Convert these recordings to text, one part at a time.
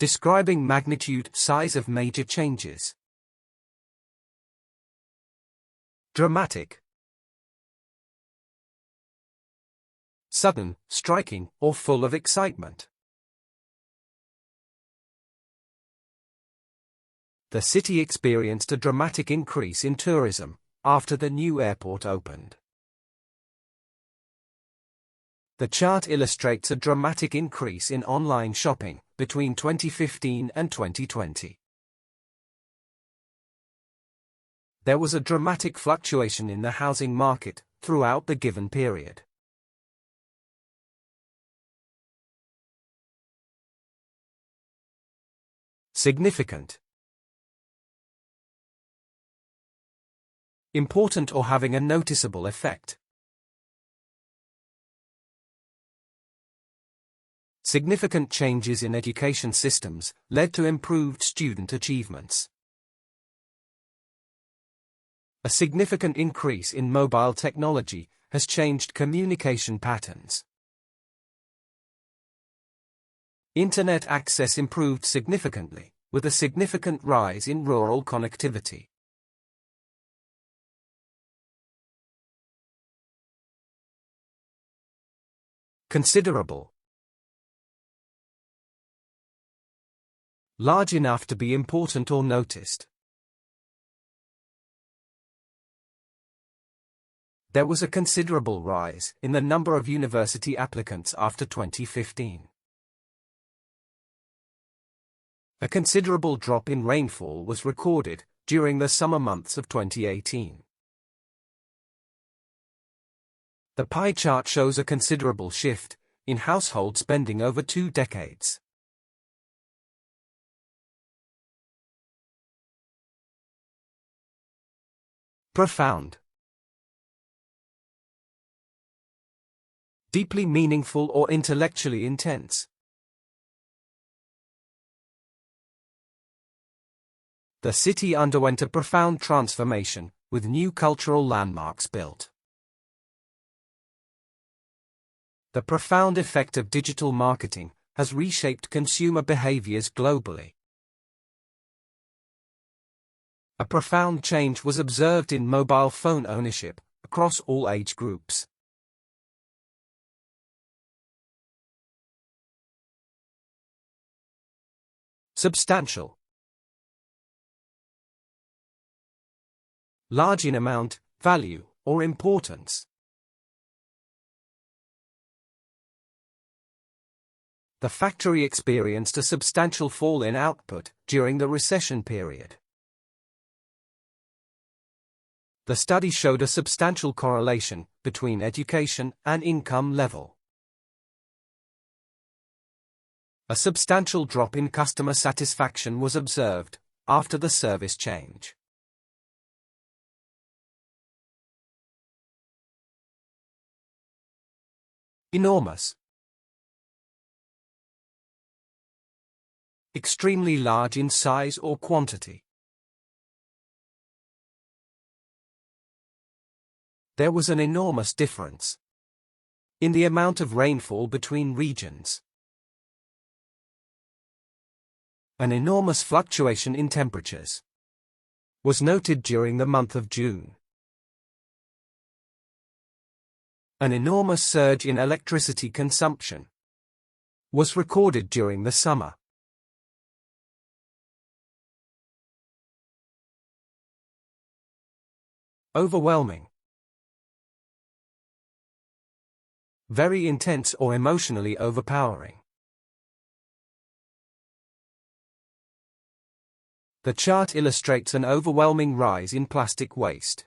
Describing magnitude, size of major changes. Dramatic. Sudden, striking, or full of excitement. The city experienced a dramatic increase in tourism after the new airport opened. The chart illustrates a dramatic increase in online shopping between 2015 and 2020. There was a dramatic fluctuation in the housing market throughout the given period. Significant. Important or having a noticeable effect. Significant changes in education systems led to improved student achievements. A significant increase in mobile technology has changed communication patterns. Internet access improved significantly, with a significant rise in rural connectivity. Considerable. Large enough to be important or noticed. There was a considerable rise in the number of university applicants after 2015. A considerable drop in rainfall was recorded during the summer months of 2018. The pie chart shows a considerable shift in household spending over 2 decades. Profound. Deeply meaningful or intellectually intense. The city underwent a profound transformation, with new cultural landmarks built. The profound effect of digital marketing has reshaped consumer behaviors globally. A profound change was observed in mobile phone ownership across all age groups. Substantial. Large in amount, value, or importance. The factory experienced a substantial fall in output during the recession period. The study showed a substantial correlation between education and income level. A substantial drop in customer satisfaction was observed after the service change. Enormous. Extremely large in size or quantity. There was an enormous difference in the amount of rainfall between regions. An enormous fluctuation in temperatures was noted during the month of June. An enormous surge in electricity consumption was recorded during the summer. Overwhelming. Very intense or emotionally overpowering. The chart illustrates an overwhelming rise in plastic waste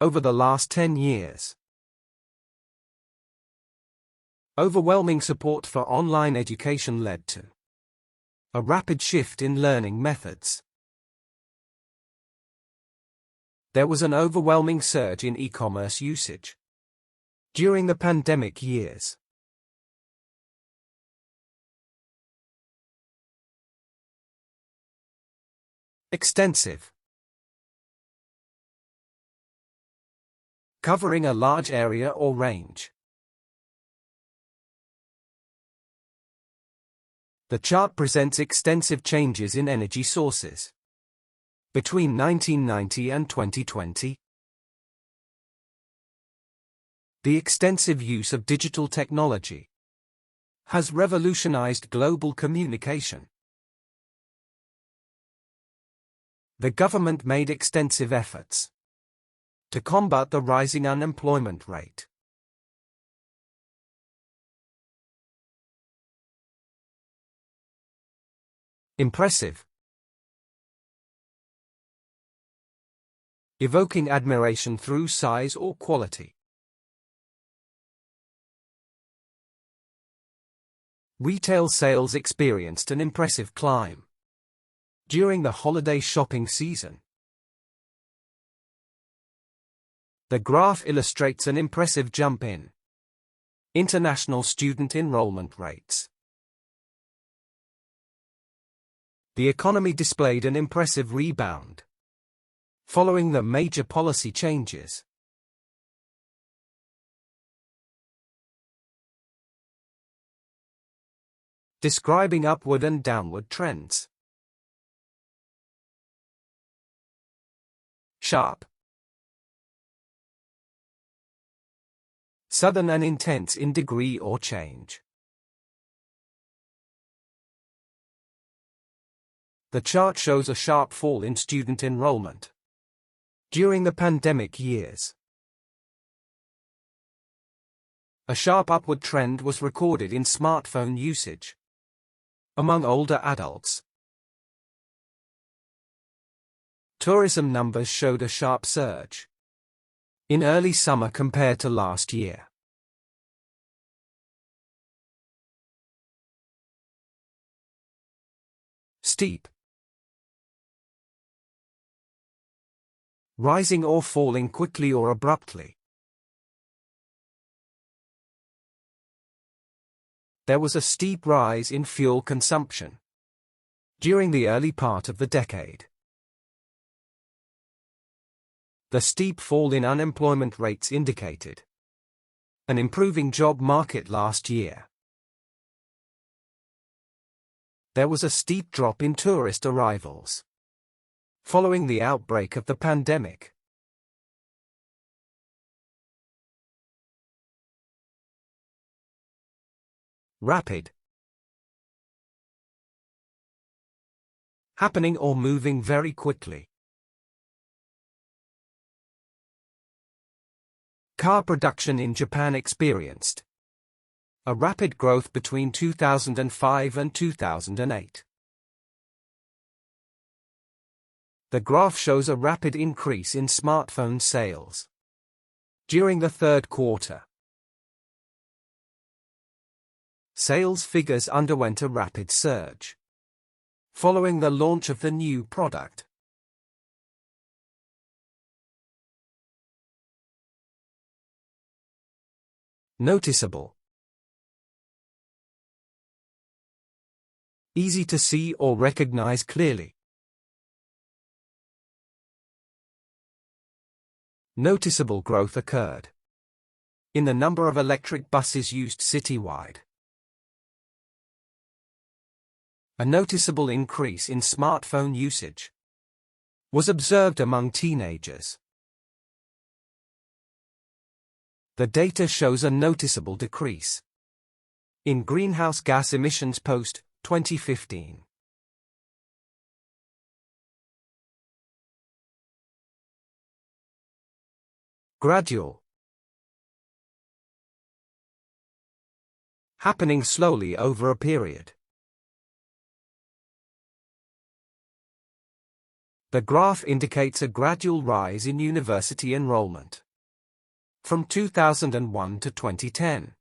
over the last 10 years. Overwhelming support for online education led to a rapid shift in learning methods. There was an overwhelming surge in e-commerce usage during the pandemic years. Extensive. Covering a large area or range. The chart presents extensive changes in energy sources between 1990 and 2020. The extensive use of digital technology has revolutionized global communication. The government made extensive efforts to combat the rising unemployment rate. Impressive. Evoking admiration through size or quality. Retail sales experienced an impressive climb during the holiday shopping season. The graph illustrates an impressive jump in international student enrollment rates. The economy displayed an impressive rebound following the major policy changes. Describing upward and downward trends. Sharp, sudden and intense in degree or change. The chart shows a sharp fall in student enrollment during the pandemic years. A sharp upward trend was recorded in smartphone usage among older adults. Tourism numbers showed a sharp surge in early summer compared to last year. Steep, rising or falling quickly or abruptly. There was a steep rise in fuel consumption during the early part of the decade. The steep fall in unemployment rates indicated an improving job market last year. There was a steep drop in tourist arrivals following the outbreak of the pandemic. Rapid, happening or moving very quickly. Car production in Japan experienced a rapid growth between 2005 and 2008. The graph shows a rapid increase in smartphone sales during the third quarter. Sales figures underwent a rapid surge following the launch of the new product. Noticeable, easy to see or recognize clearly. Noticeable growth occurred in the number of electric buses used citywide. A noticeable increase in smartphone usage was observed among teenagers. The data shows a noticeable decrease in greenhouse gas emissions post-2015. Gradual, happening slowly over a period. The graph indicates a gradual rise in university enrollment from 2001 to 2010.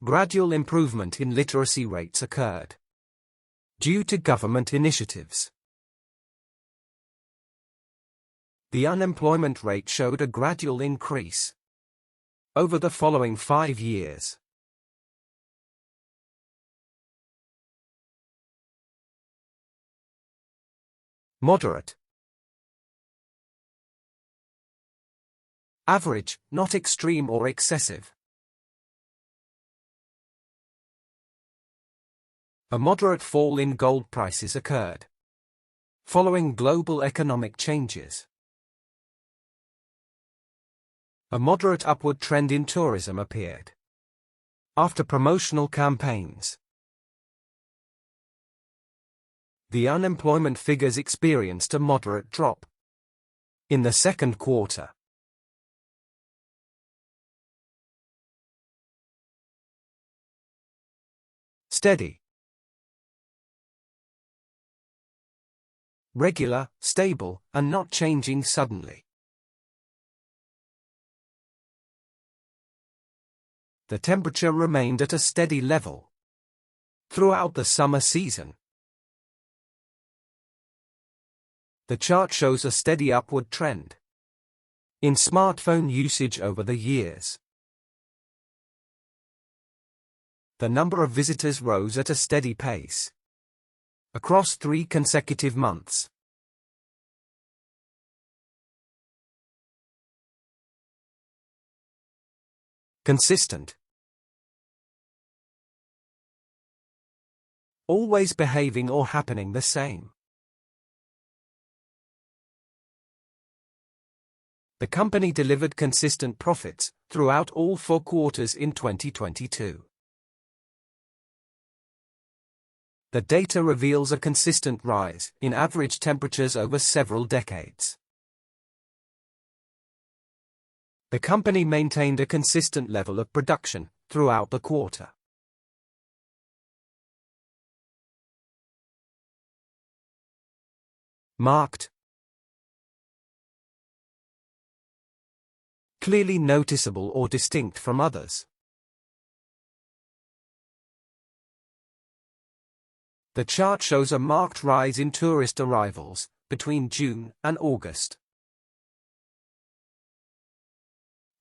Gradual improvement in literacy rates occurred due to government initiatives. The unemployment rate showed a gradual increase over the following 5 years. Moderate, average, not extreme or excessive. A moderate fall in gold prices occurred following global economic changes. A moderate upward trend in tourism appeared after promotional campaigns. The unemployment figures experienced a moderate drop in the second quarter. Steady. Regular, stable, and not changing suddenly. The temperature remained at a steady level throughout the summer season. The chart shows a steady upward trend in smartphone usage over the years. The number of visitors rose at a steady pace across 3 consecutive months. Consistent. Always behaving or happening the same. The company delivered consistent profits throughout all 4 quarters in 2022. The data reveals a consistent rise in average temperatures over several decades. The company maintained a consistent level of production throughout the quarter. Marked. Clearly noticeable or distinct from others. The chart shows a marked rise in tourist arrivals between June and August.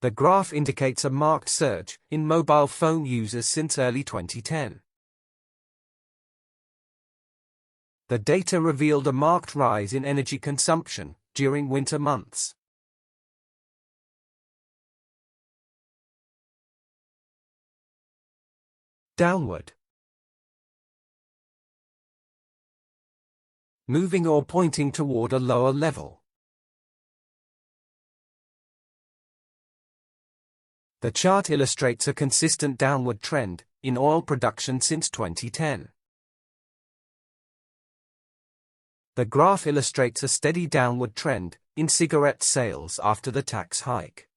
The graph indicates a marked surge in mobile phone users since early 2010. The data revealed a marked rise in energy consumption during winter months. Downward. Moving or pointing toward a lower level. The chart illustrates a consistent downward trend in oil production since 2010. The graph illustrates a steady downward trend in cigarette sales after the tax hike.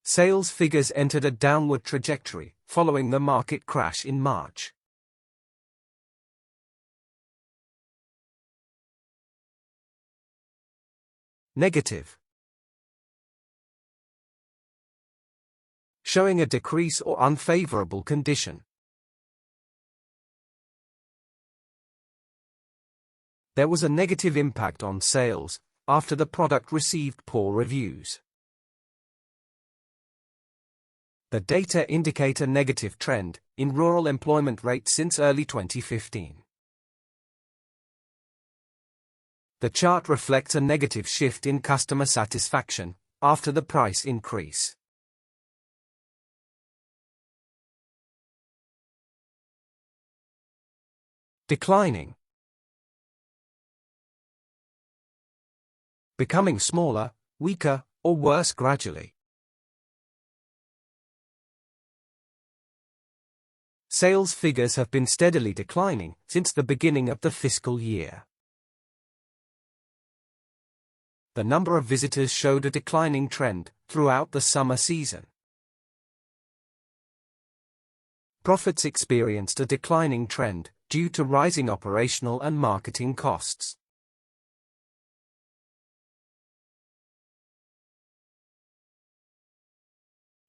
Sales figures entered a downward trajectory following the market crash in March. Negative. Showing a decrease or unfavorable condition. There was a negative impact on sales after the product received poor reviews. The data indicate a negative trend in rural employment rate since early 2015. The chart reflects a negative shift in customer satisfaction after the price increase. Declining. Becoming smaller, weaker, or worse gradually. Sales figures have been steadily declining since the beginning of the fiscal year. The number of visitors showed a declining trend throughout the summer season. Profits experienced a declining trend due to rising operational and marketing costs.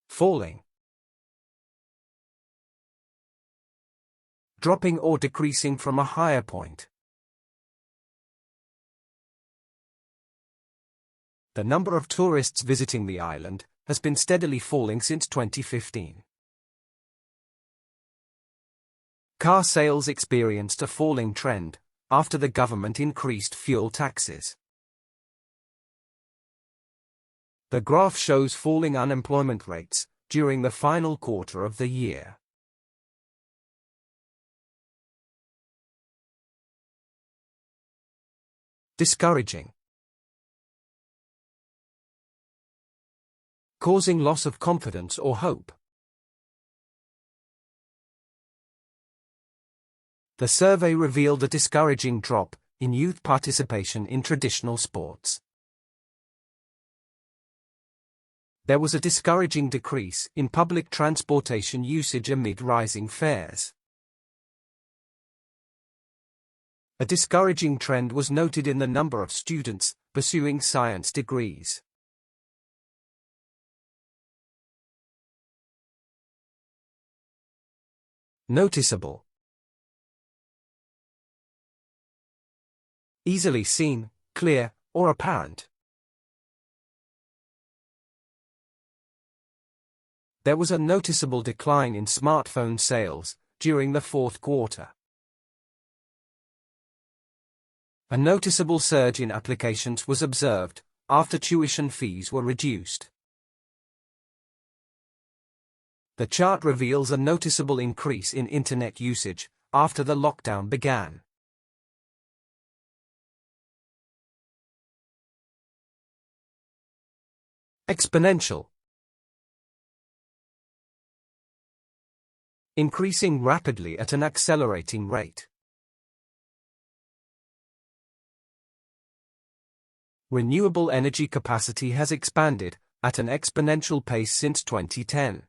Falling. Dropping or decreasing from a higher point. The number of tourists visiting the island has been steadily falling since 2015. Car sales experienced a falling trend after the government increased fuel taxes. The graph shows falling unemployment rates during the final quarter of the year. Discouraging. Causing loss of confidence or hope. The survey revealed a discouraging drop in youth participation in traditional sports. There was a discouraging decrease in public transportation usage amid rising fares. A discouraging trend was noted in the number of students pursuing science degrees. Noticeable. Easily seen, clear, or apparent. There was a noticeable decline in smartphone sales during the fourth quarter. A noticeable surge in applications was observed after tuition fees were reduced. The chart reveals a noticeable increase in internet usage after the lockdown began. Exponential. Increasing rapidly at an accelerating rate. Renewable energy capacity has expanded at an exponential pace since 2010.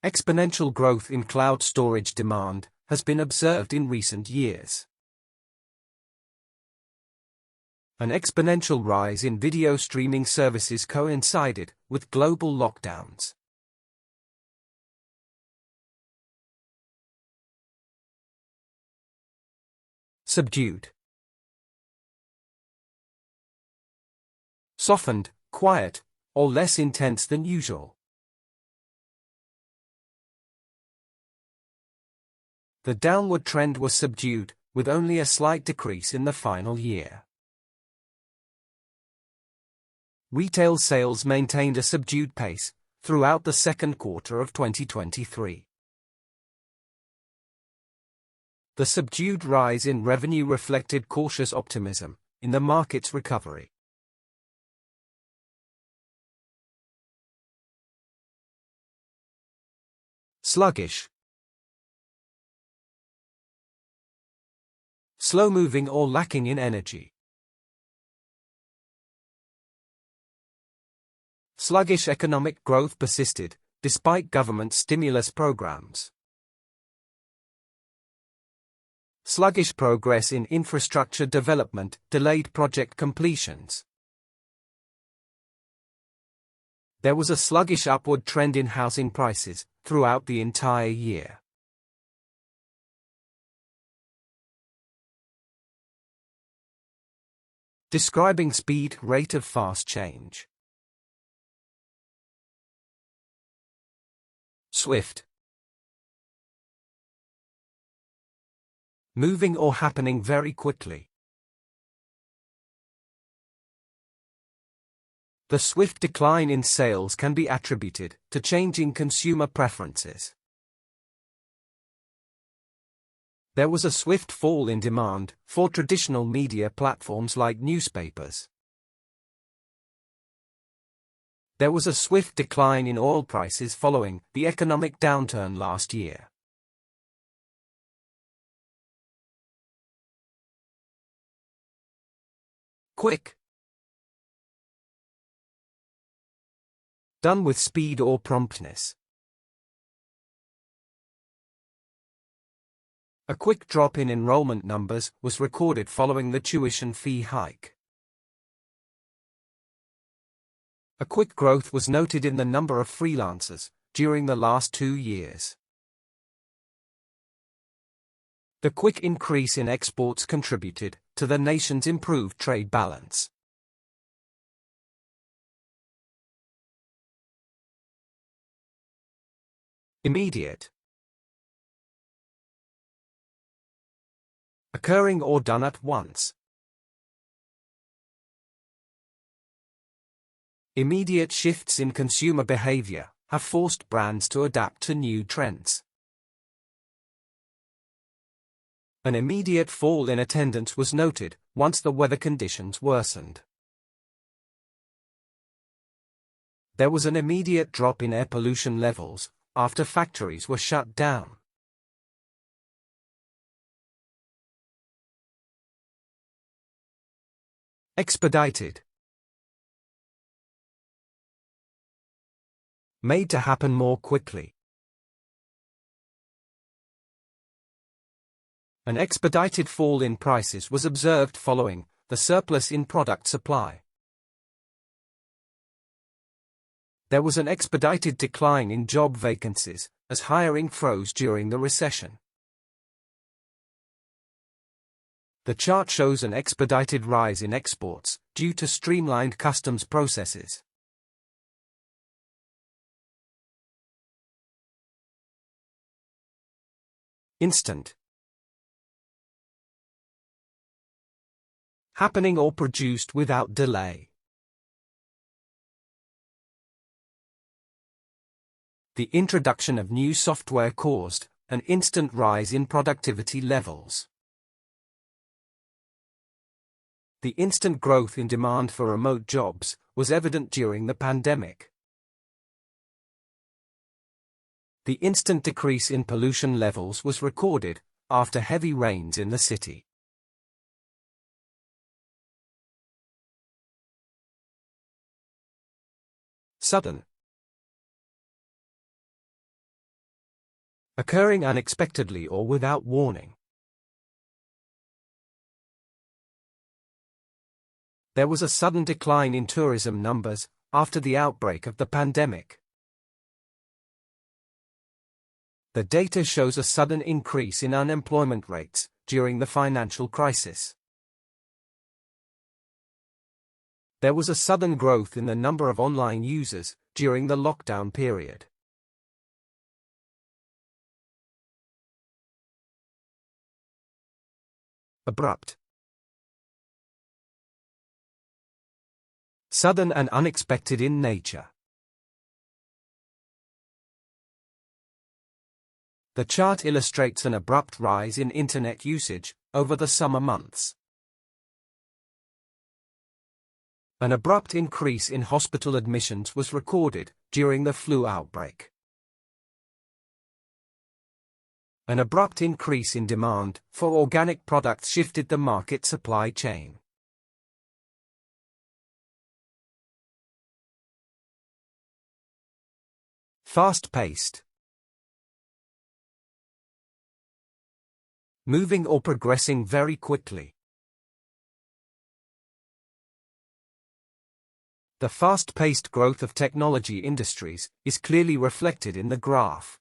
Exponential growth in cloud storage demand has been observed in recent years. An exponential rise in video streaming services coincided with global lockdowns. Subdued. Softened, quiet, or less intense than usual. The downward trend was subdued, with only a slight decrease in the final year. Retail sales maintained a subdued pace throughout the second quarter of 2023. The subdued rise in revenue reflected cautious optimism in the market's recovery. Sluggish. Slow-moving or lacking in energy. Sluggish economic growth persisted, despite government stimulus programs. Sluggish progress in infrastructure development delayed project completions. There was a sluggish upward trend in housing prices throughout the entire year. Describing speed, rate of fast change. Swift. Moving or happening very quickly. The swift decline in sales can be attributed to changing consumer preferences. There was a swift fall in demand for traditional media platforms like newspapers. There was a swift decline in oil prices following the economic downturn last year. Quick. Done with speed or promptness. A quick drop in enrollment numbers was recorded following the tuition fee hike. A quick growth was noted in the number of freelancers during the last 2 years. The quick increase in exports contributed to the nation's improved trade balance. Immediate. Occurring or done at once. Immediate shifts in consumer behavior have forced brands to adapt to new trends. An immediate fall in attendance was noted once the weather conditions worsened. There was an immediate drop in air pollution levels after factories were shut down. Expedited. Made to happen more quickly. An expedited fall in prices was observed following the surplus in product supply. There was an expedited decline in job vacancies as hiring froze during the recession. The chart shows an expedited rise in exports due to streamlined customs processes. Instant. Happening or produced without delay. The introduction of new software caused an instant rise in productivity levels. The instant growth in demand for remote jobs was evident during the pandemic. The instant decrease in pollution levels was recorded after heavy rains in the city. Sudden. Occurring unexpectedly or without warning. There was a sudden decline in tourism numbers after the outbreak of the pandemic. The data shows a sudden increase in unemployment rates during the financial crisis. There was a sudden growth in the number of online users during the lockdown period. Abrupt. Sudden and unexpected in nature. The chart illustrates an abrupt rise in internet usage over the summer months. An abrupt increase in hospital admissions was recorded during the flu outbreak. An abrupt increase in demand for organic products shifted the market supply chain. Fast-paced. Moving or progressing very quickly. The fast-paced growth of technology industries is clearly reflected in the graph.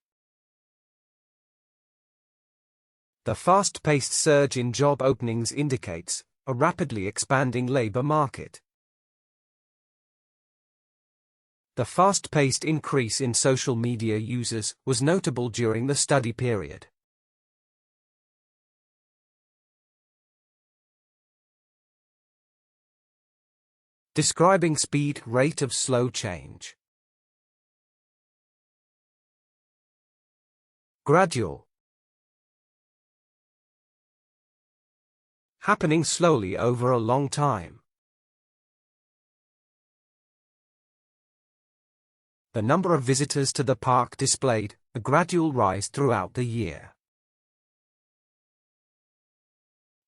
The fast-paced surge in job openings indicates a rapidly expanding labor market. The fast-paced increase in social media users was notable during the study period. Describing speed, rate of slow change. Gradual. Happening slowly over a long time. The number of visitors to the park displayed a gradual rise throughout the year.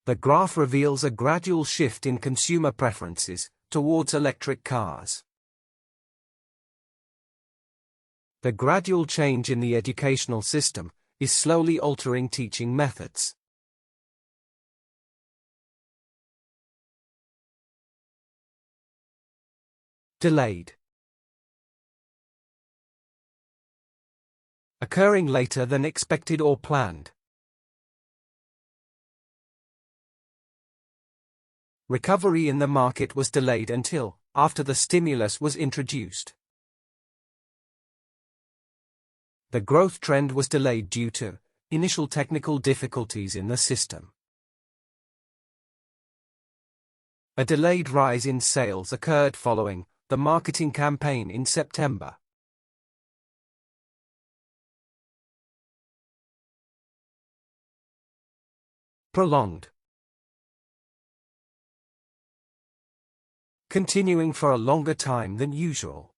The graph reveals a gradual shift in consumer preferences towards electric cars. The gradual change in the educational system is slowly altering teaching methods. Delayed. Occurring later than expected or planned. Recovery in the market was delayed until after the stimulus was introduced. The growth trend was delayed due to initial technical difficulties in the system. A delayed rise in sales occurred following the marketing campaign in September. Prolonged. Continuing for a longer time than usual.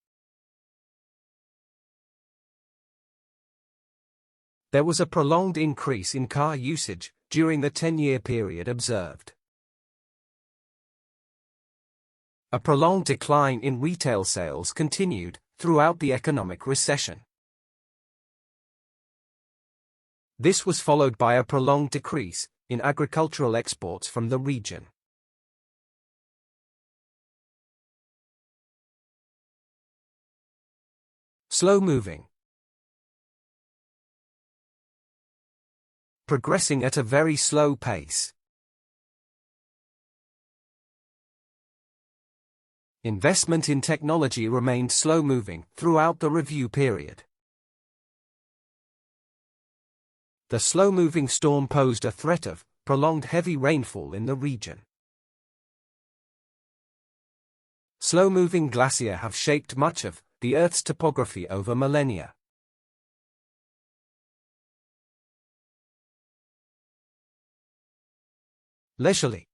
There was a prolonged increase in car usage during the 10-year period observed. A prolonged decline in retail sales continued throughout the economic recession. This was followed by a prolonged decrease in agricultural exports from the region. Slow-moving. Progressing at a very slow pace. Investment in technology remained slow-moving throughout the review period. The slow-moving storm posed a threat of prolonged heavy rainfall in the region. Slow-moving glaciers have shaped much of the Earth's topography over millennia. Leisurely.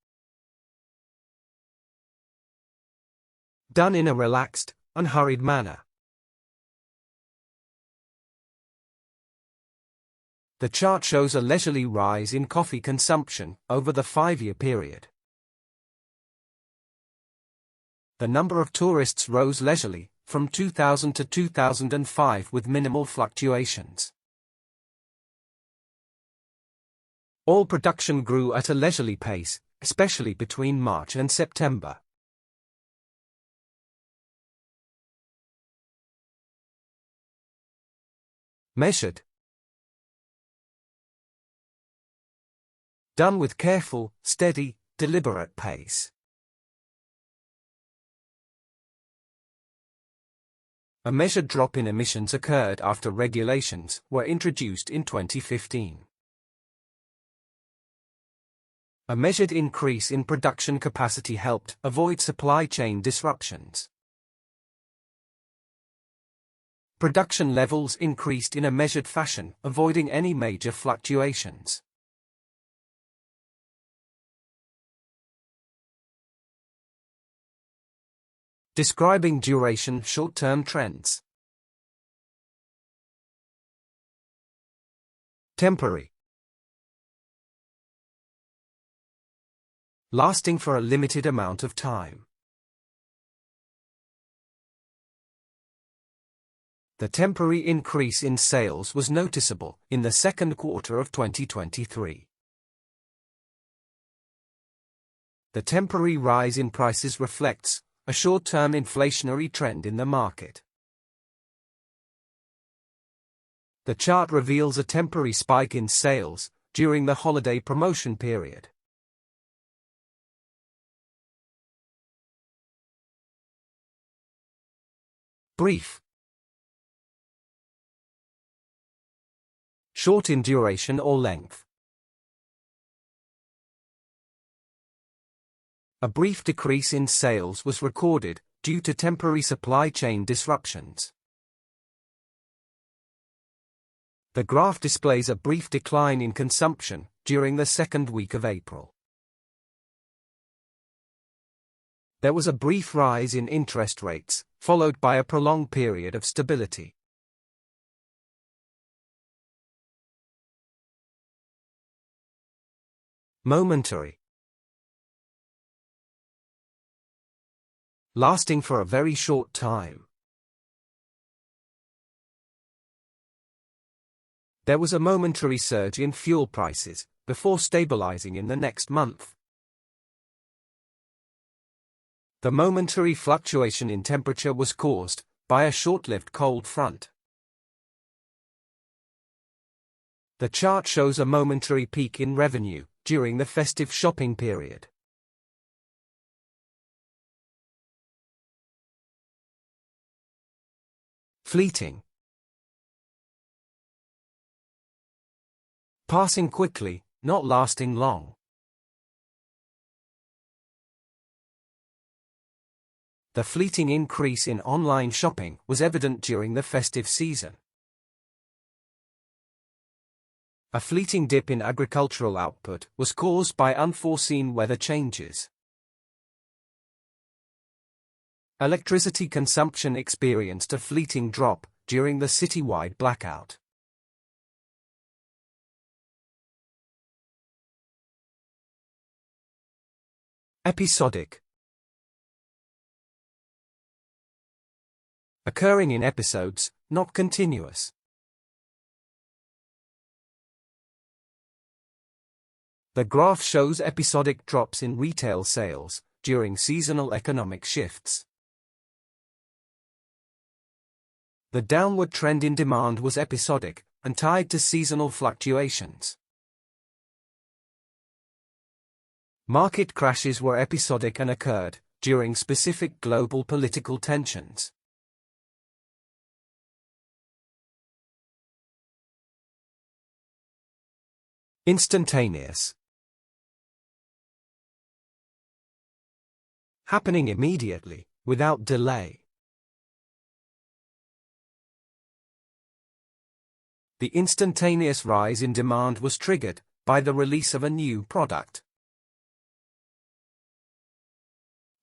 Done in a relaxed, unhurried manner. The chart shows a leisurely rise in coffee consumption over the 5-year period. The number of tourists rose leisurely from 2000 to 2005 with minimal fluctuations. Oil production grew at a leisurely pace, especially between March and September. Measured. Done with careful, steady, deliberate pace. A measured drop in emissions occurred after regulations were introduced in 2015. A measured increase in production capacity helped avoid supply chain disruptions. Production levels increased in a measured fashion, avoiding any major fluctuations. Describing duration short-term trends. Temporary. Lasting for a limited amount of time. The temporary increase in sales was noticeable in the second quarter of 2023. The temporary rise in prices reflects a short-term inflationary trend in the market. The chart reveals a temporary spike in sales during the holiday promotion period. Brief. Short in duration or length. A brief decrease in sales was recorded due to temporary supply chain disruptions. The graph displays a brief decline in consumption during the second week of April. There was a brief rise in interest rates, followed by a prolonged period of stability. Momentary. Lasting for a very short time. There was a momentary surge in fuel prices, before stabilizing in the next month. The momentary fluctuation in temperature was caused by a short-lived cold front. The chart shows a momentary peak in revenue during the festive shopping period. Fleeting. Passing quickly, not lasting long. The fleeting increase in online shopping was evident during the festive season. A fleeting dip in agricultural output was caused by unforeseen weather changes. Electricity consumption experienced a fleeting drop during the citywide blackout. Episodic. Occurring in episodes, not continuous. The graph shows episodic drops in retail sales during seasonal economic shifts. The downward trend in demand was episodic and tied to seasonal fluctuations. Market crashes were episodic and occurred during specific global political tensions. Instantaneous. Happening immediately, without delay. The instantaneous rise in demand was triggered by the release of a new product.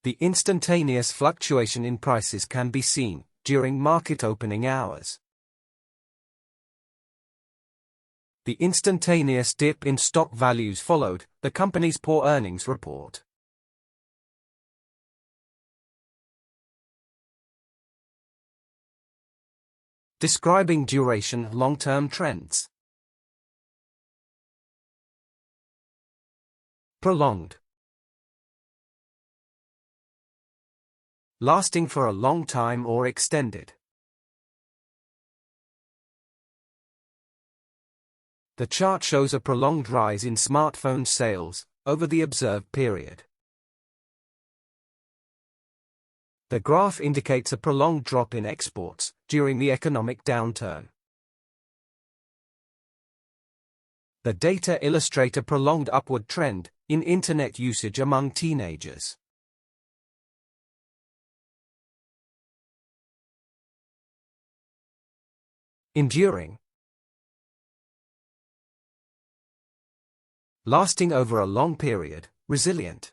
The instantaneous fluctuation in prices can be seen during market opening hours. The instantaneous dip in stock values followed the company's poor earnings report. Describing duration long-term trends. Prolonged. Lasting for a long time or extended. The chart shows a prolonged rise in smartphone sales over the observed period. The graph indicates a prolonged drop in exports during the economic downturn. The data illustrate a prolonged upward trend in internet usage among teenagers. Enduring. Lasting over a long period, resilient.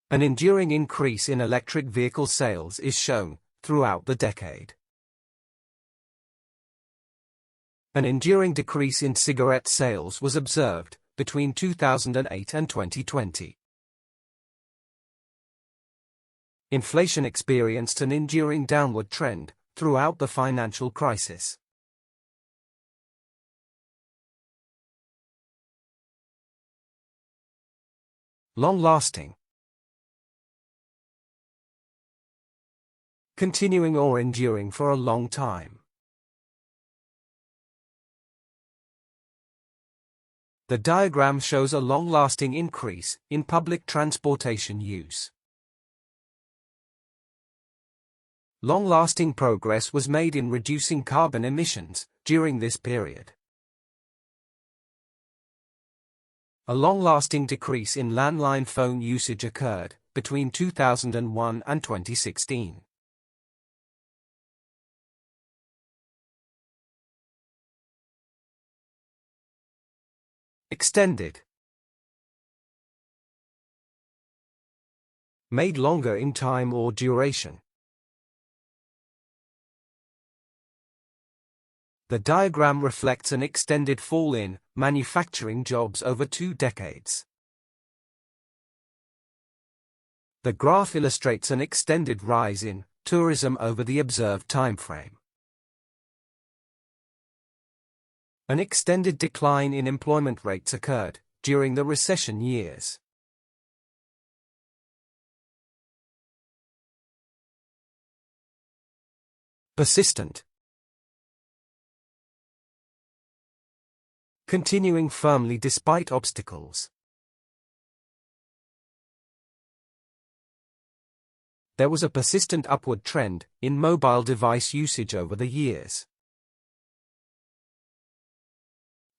An enduring increase in electric vehicle sales is shown throughout the decade. An enduring decrease in cigarette sales was observed between 2008 and 2020. Inflation experienced an enduring downward trend throughout the financial crisis. Long-lasting. Continuing or enduring for a long time. The diagram shows a long-lasting increase in public transportation use. Long-lasting progress was made in reducing carbon emissions during this period. A long-lasting decrease in landline phone usage occurred between 2001 and 2016. Extended. Made longer in time or duration. The diagram reflects an extended fall in manufacturing jobs over 2 decades. The graph illustrates an extended rise in tourism over the observed timeframe. An extended decline in employment rates occurred during the recession years. Persistent. Continuing firmly despite obstacles. There was a persistent upward trend in mobile device usage over the years.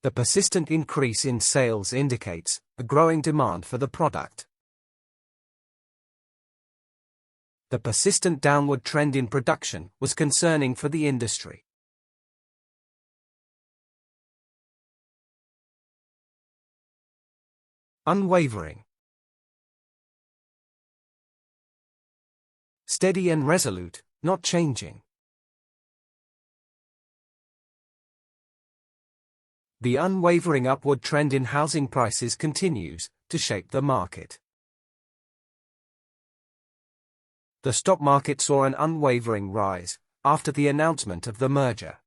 The persistent increase in sales indicates a growing demand for the product. The persistent downward trend in production was concerning for the industry. Unwavering. Steady and resolute, not changing. The unwavering upward trend in housing prices continues to shape the market. The stock market saw an unwavering rise after the announcement of the merger.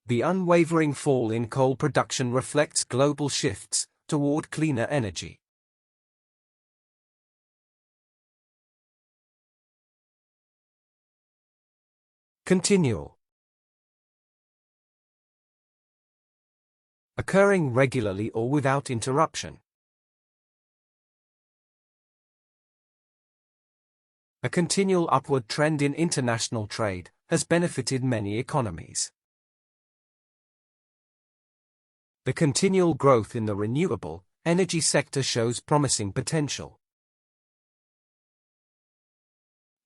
The unwavering fall in coal production reflects global shifts toward cleaner energy. Continual. Occurring regularly or without interruption. A continual upward trend in international trade has benefited many economies. The continual growth in the renewable energy sector shows promising potential.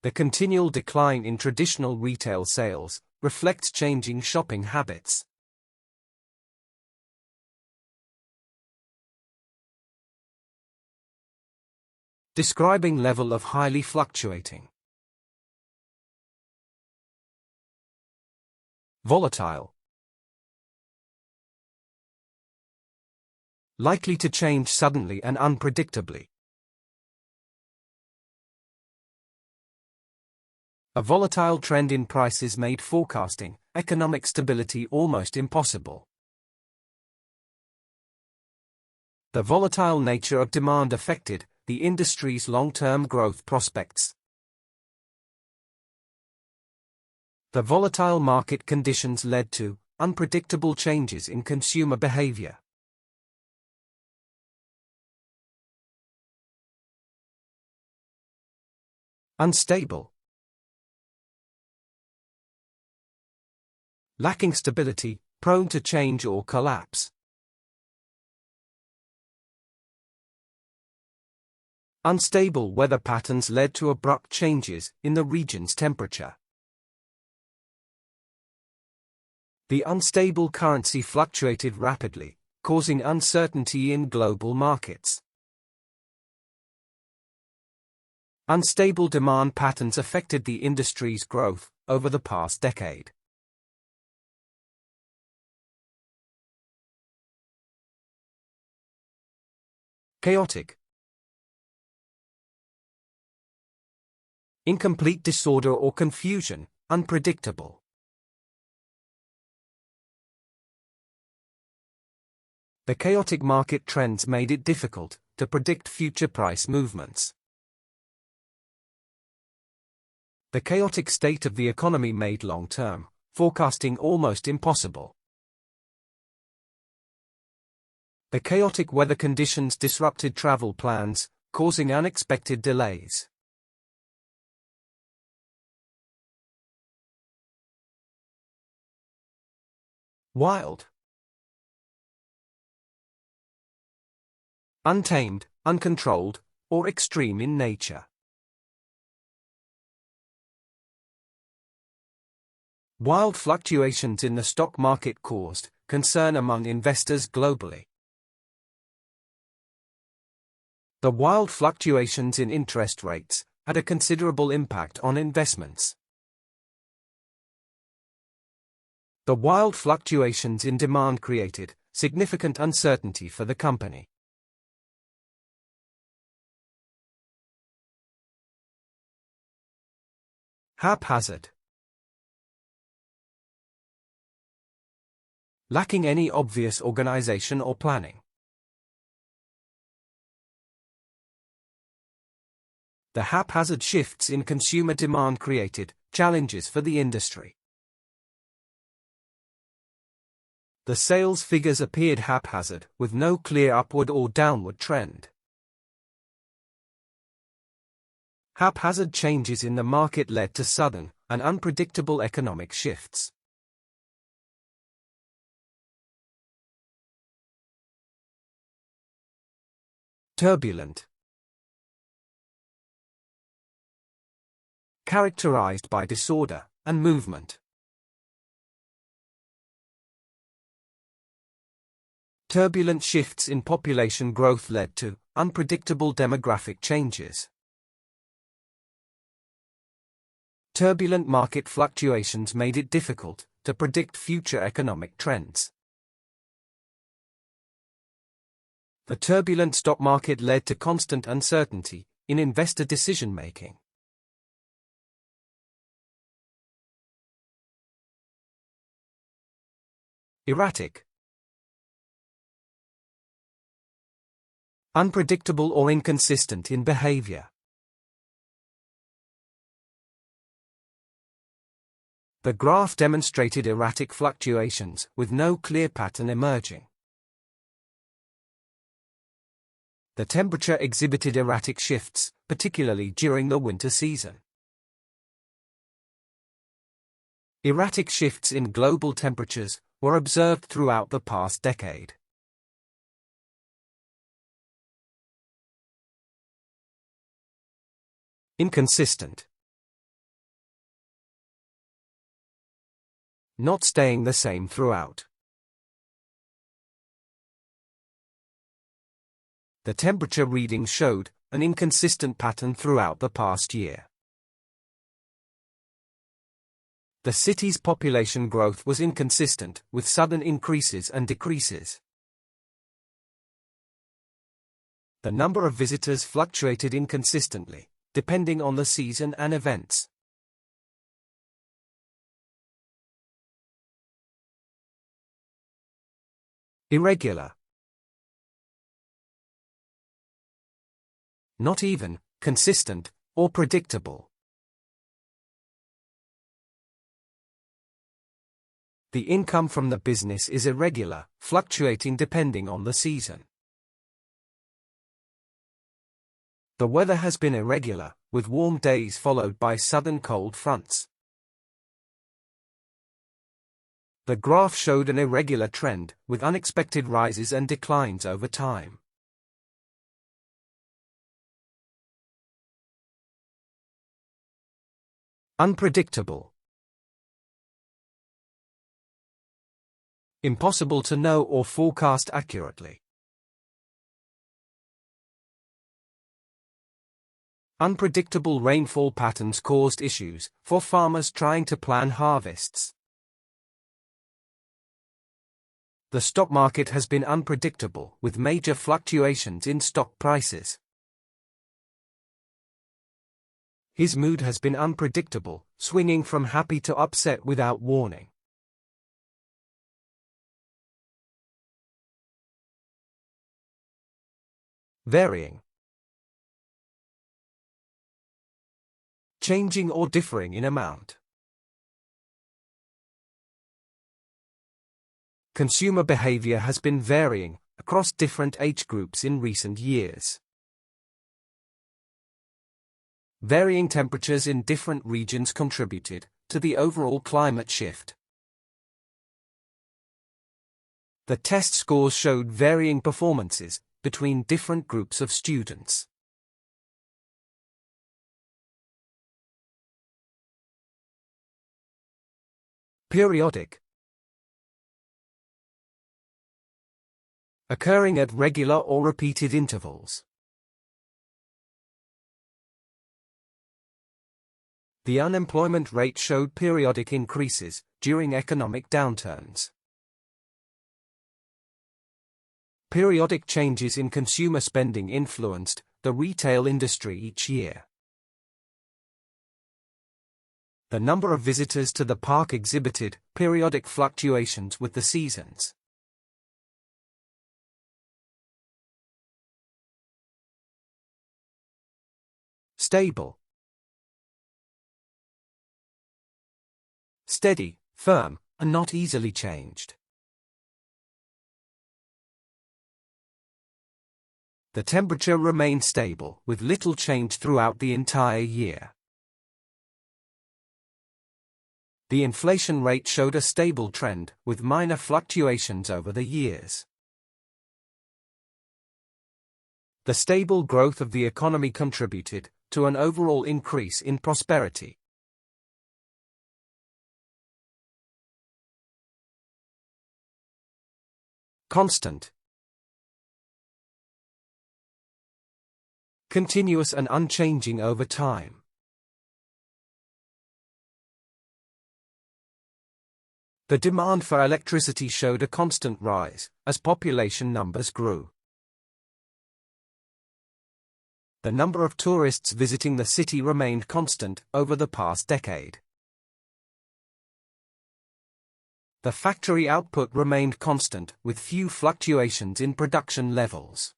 The continual decline in traditional retail sales reflects changing shopping habits. Describing level of highly fluctuating. Volatile. Likely to change suddenly and unpredictably. A volatile trend in prices made forecasting economic stability almost impossible. The volatile nature of demand affected the industry's long-term growth prospects. The volatile market conditions led to unpredictable changes in consumer behavior. Unstable. Lacking stability, prone to change or collapse. Unstable weather patterns led to abrupt changes in the region's temperature. The unstable currency fluctuated rapidly, causing uncertainty in global markets. Unstable demand patterns affected the industry's growth over the past decade. Chaotic. Incomplete disorder or confusion, unpredictable. The chaotic market trends made it difficult to predict future price movements. The chaotic state of the economy made long-term forecasting almost impossible. The chaotic weather conditions disrupted travel plans, causing unexpected delays. Wild. Untamed, uncontrolled, or extreme in nature. Wild fluctuations in the stock market caused concern among investors globally. The wild fluctuations in interest rates had a considerable impact on investments. The wild fluctuations in demand created significant uncertainty for the company. Haphazard. Lacking any obvious organization or planning. The haphazard shifts in consumer demand created challenges for the industry. The sales figures appeared haphazard, with no clear upward or downward trend. Haphazard changes in the market led to sudden and unpredictable economic shifts. Turbulent. Characterized by disorder and movement. Turbulent shifts in population growth led to unpredictable demographic changes. Turbulent market fluctuations made it difficult to predict future economic trends. The turbulent stock market led to constant uncertainty in investor decision-making. Erratic. Unpredictable or inconsistent in behavior. The graph demonstrated erratic fluctuations with no clear pattern emerging. The temperature exhibited erratic shifts, particularly during the winter season. Erratic shifts in global temperatures were observed throughout the past decade. Inconsistent. Not staying the same throughout. The temperature readings showed an inconsistent pattern throughout the past year. The city's population growth was inconsistent, with sudden increases and decreases. The number of visitors fluctuated inconsistently, depending on the season and events. Irregular. Not even, consistent, or predictable. The income from the business is irregular, fluctuating depending on the season. The weather has been irregular, with warm days followed by southern cold fronts. The graph showed an irregular trend, with unexpected rises and declines over time. Unpredictable. Impossible to know or forecast accurately. Unpredictable rainfall patterns caused issues for farmers trying to plan harvests. The stock market has been unpredictable, with major fluctuations in stock prices. His mood has been unpredictable, swinging from happy to upset without warning. Varying. Changing or differing in amount. Consumer behavior has been varying across different age groups in recent years. Varying temperatures in different regions contributed to the overall climate shift. The test scores showed varying performances between different groups of students. Periodic. Occurring at regular or repeated intervals. The unemployment rate showed periodic increases during economic downturns. Periodic changes in consumer spending influenced the retail industry each year. The number of visitors to the park exhibited periodic fluctuations with the seasons. Stable. Steady, firm, and not easily changed. The temperature remained stable, with little change throughout the entire year. The inflation rate showed a stable trend, with minor fluctuations over the years. The stable growth of the economy contributed to an overall increase in prosperity. Constant. Continuous and unchanging over time. The demand for electricity showed a constant rise as population numbers grew. The number of tourists visiting the city remained constant over the past decade. The factory output remained constant, with few fluctuations in production levels.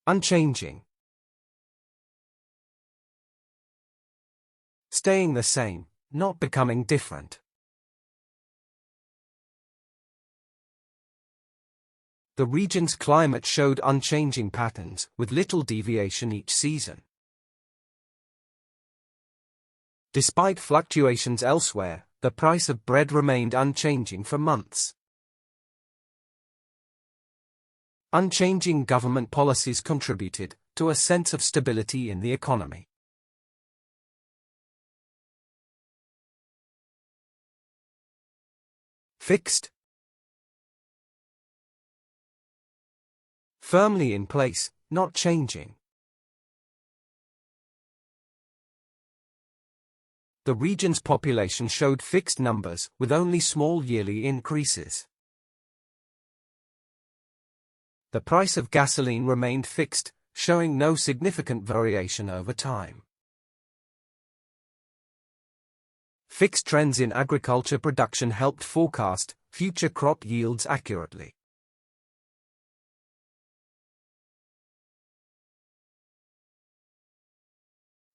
Unchanging. Staying the same, not becoming different. The region's climate showed unchanging patterns, with little deviation each season. Despite fluctuations elsewhere, the price of bread remained unchanging for months. Unchanging government policies contributed to a sense of stability in the economy. Fixed. Firmly in place, not changing. The region's population showed fixed numbers, with only small yearly increases. The price of gasoline remained fixed, showing no significant variation over time. Fixed trends in agriculture production helped forecast future crop yields accurately.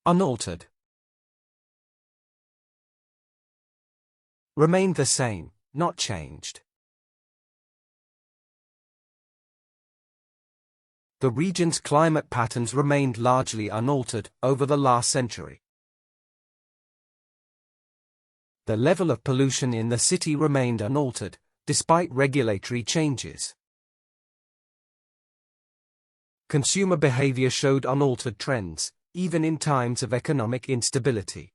Unaltered. Remained the same, not changed. The region's climate patterns remained largely unaltered over the last century. The level of pollution in the city remained unaltered, despite regulatory changes. Consumer behavior showed unaltered trends, even in times of economic instability.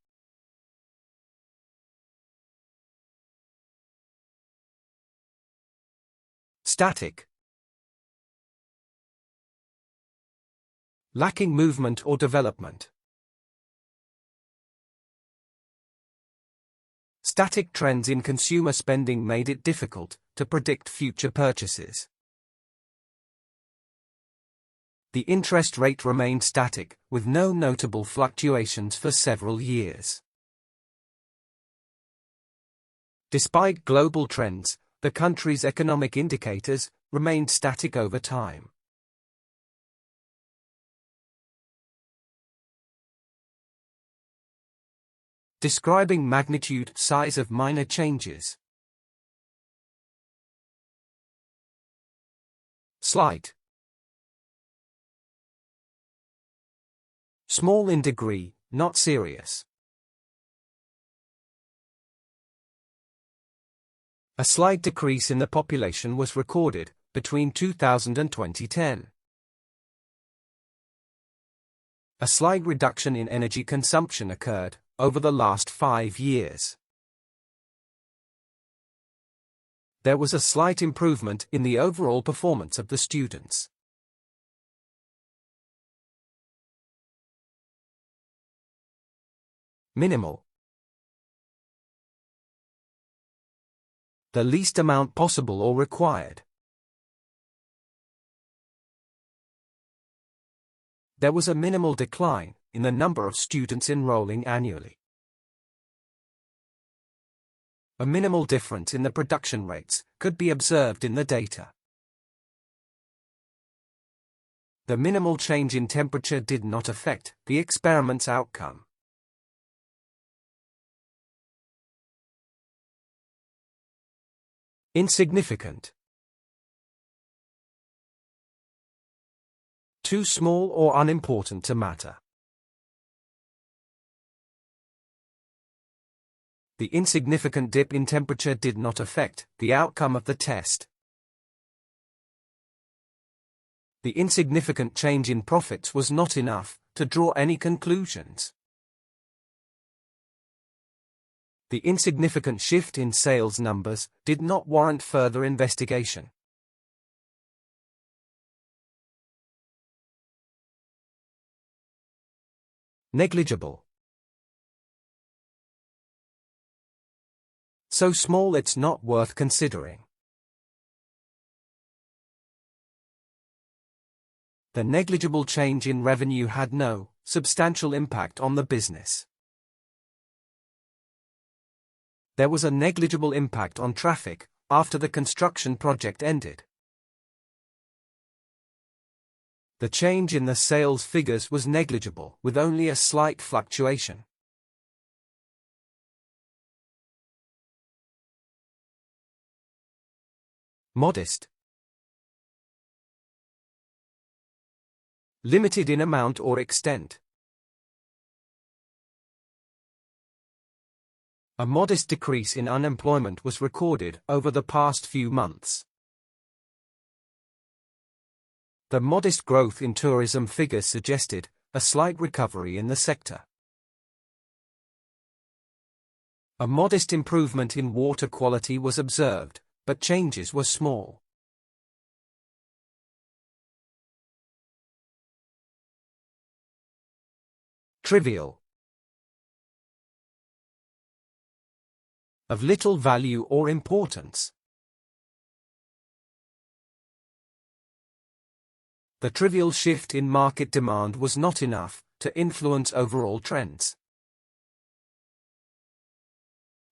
Static. Lacking movement or development. Static trends in consumer spending made it difficult to predict future purchases. The interest rate remained static, with no notable fluctuations for several years. Despite global trends, the country's economic indicators remained static over time. Describing magnitude, size of minor changes. Slight. Small in degree, not serious. A slight decrease in the population was recorded between 2000 and 2010. A slight reduction in energy consumption occurred over the last 5 years. There was a slight improvement in the overall performance of the students. Minimal. The least amount possible or required. There was a minimal decline in the number of students enrolling annually. A minimal difference in the production rates could be observed in the data. The minimal change in temperature did not affect the experiment's outcome. Insignificant. Too small or unimportant to matter. The insignificant dip in temperature did not affect the outcome of the test. The insignificant change in profits was not enough to draw any conclusions. The insignificant shift in sales numbers did not warrant further investigation. Negligible. So small it's not worth considering. The negligible change in revenue had no substantial impact on the business. There was a negligible impact on traffic after the construction project ended. The change in the sales figures was negligible, with only a slight fluctuation. Modest. Limited in amount or extent. A modest decrease in unemployment was recorded over the past few months. The modest growth in tourism figures suggested a slight recovery in the sector. A modest improvement in water quality was observed, but changes were small. Trivial. Of little value or importance. The trivial shift in market demand was not enough to influence overall trends.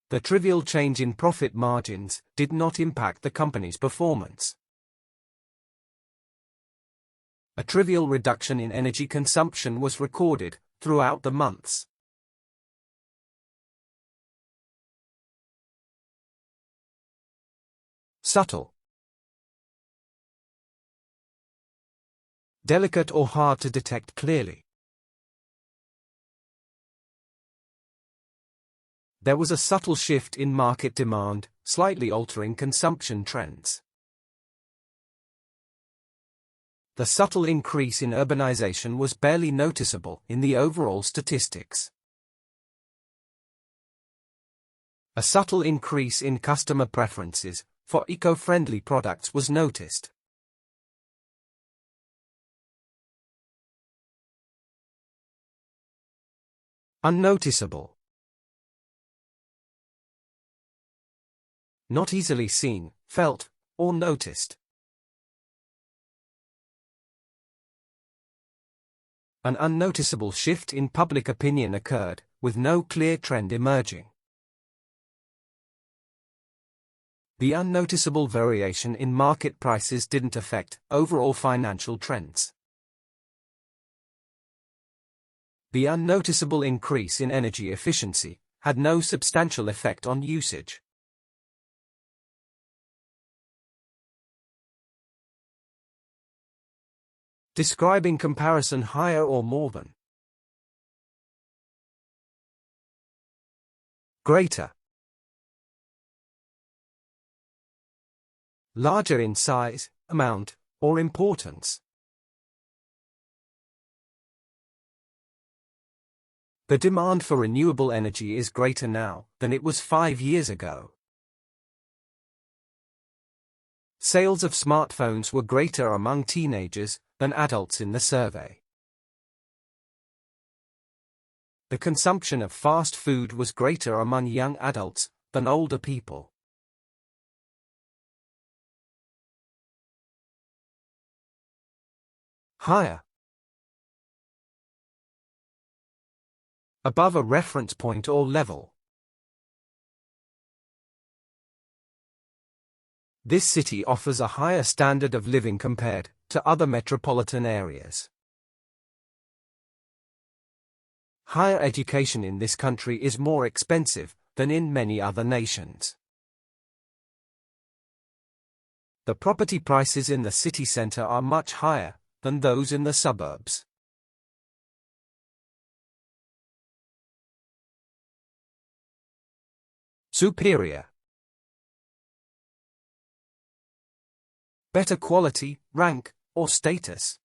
The trivial change in profit margins did not impact the company's performance. A trivial reduction in energy consumption was recorded throughout the months. Subtle. Delicate or hard to detect clearly. There was a subtle shift in market demand, slightly altering consumption trends. The subtle increase in urbanization was barely noticeable in the overall statistics. A subtle increase in customer preferences for eco-friendly products was noticed. Unnoticeable. Not easily seen, felt, or noticed. An unnoticeable shift in public opinion occurred, with no clear trend emerging. The unnoticeable variation in market prices didn't affect overall financial trends. The unnoticeable increase in energy efficiency had no substantial effect on usage. Describing comparison higher or more than. Greater. Larger in size, amount, or importance. The demand for renewable energy is greater now than it was 5 years ago. Sales of smartphones were greater among teenagers than adults in the survey. The consumption of fast food was greater among young adults than older people. Higher. Above a reference point or level. This city offers a higher standard of living compared to other metropolitan areas. Higher education in this country is more expensive than in many other nations. The property prices in the city center are much higher than those in the suburbs. Superior. Better quality, rank, or status.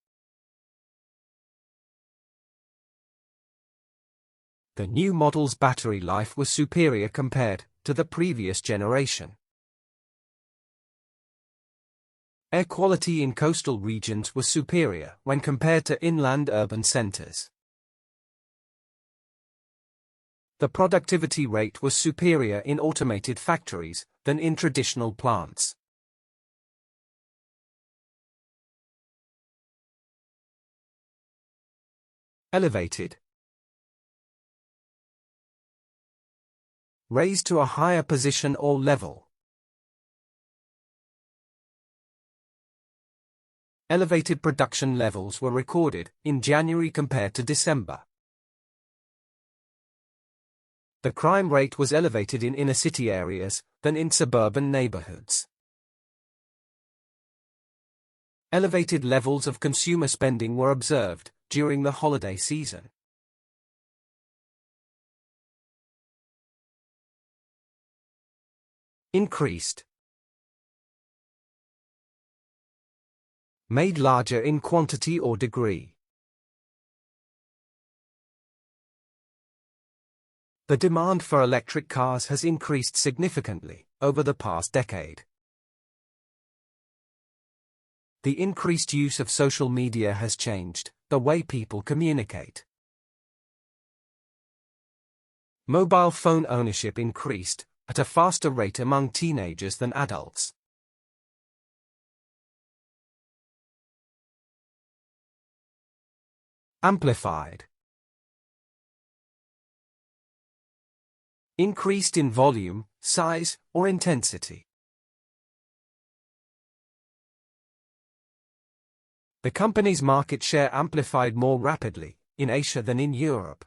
The new model's battery life was superior compared to the previous generation. Air quality in coastal regions was superior when compared to inland urban centers. The productivity rate was superior in automated factories than in traditional plants. Elevated. Raised to a higher position or level. Elevated production levels were recorded in January compared to December. The crime rate was elevated in inner city areas than in suburban neighborhoods. Elevated levels of consumer spending were observed during the holiday season. Increased. Made larger in quantity or degree. The demand for electric cars has increased significantly over the past decade. The increased use of social media has changed the way people communicate. Mobile phone ownership increased at a faster rate among teenagers than adults. Amplified. Increased in volume, size, or intensity. The company's market share amplified more rapidly in Asia than in Europe.